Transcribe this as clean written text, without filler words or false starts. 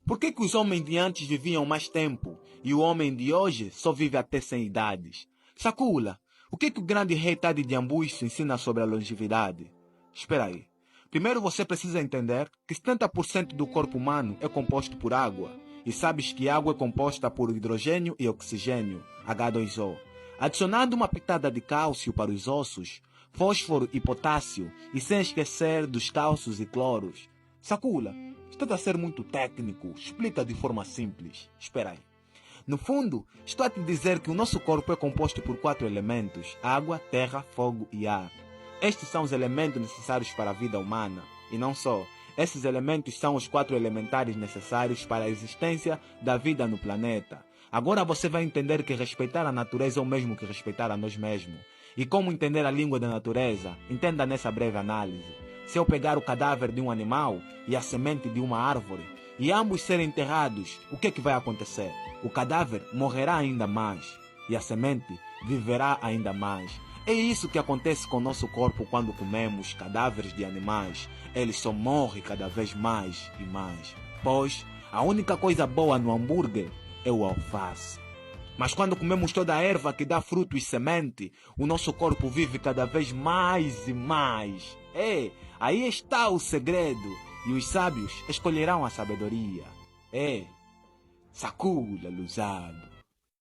Por que os homens de antes viviam mais tempo e o homem de hoje só vive até 100 idades? Sakula, o que o grande rei Tadi de Ambush ensina sobre a longevidade? Espera aí. Primeiro você precisa entender que 70% do corpo humano é composto por água. E sabes que água é composta por hidrogênio e oxigênio, H2O. Adicionando uma pitada de cálcio para os ossos, fósforo e potássio, e sem esquecer dos cálcios e cloros. Sakula, está a ser muito técnico, explica de forma simples. Espera aí. No fundo, estou a te dizer que o nosso corpo é composto por 4 elementos: água, terra, fogo e ar. Estes são os elementos necessários para a vida humana. E não só. Esses elementos são os 4 elementares necessários para a existência da vida no planeta. Agora você vai entender que respeitar a natureza é o mesmo que respeitar a nós mesmos. E como entender a língua da natureza? Entenda nessa breve análise. Se eu pegar o cadáver de um animal e a semente de uma árvore, e ambos serem enterrados, o que vai acontecer? O cadáver morrerá ainda mais, e a semente viverá ainda mais. É isso que acontece com o nosso corpo quando comemos cadáveres de animais. Ele só morre cada vez mais e mais. Pois a única coisa boa no hambúrguer é o alface. Mas quando comemos toda a erva que dá fruto e semente, o nosso corpo vive cada vez mais e mais. Aí está o segredo. E os sábios escolherão a sabedoria. Sakula, Luzado.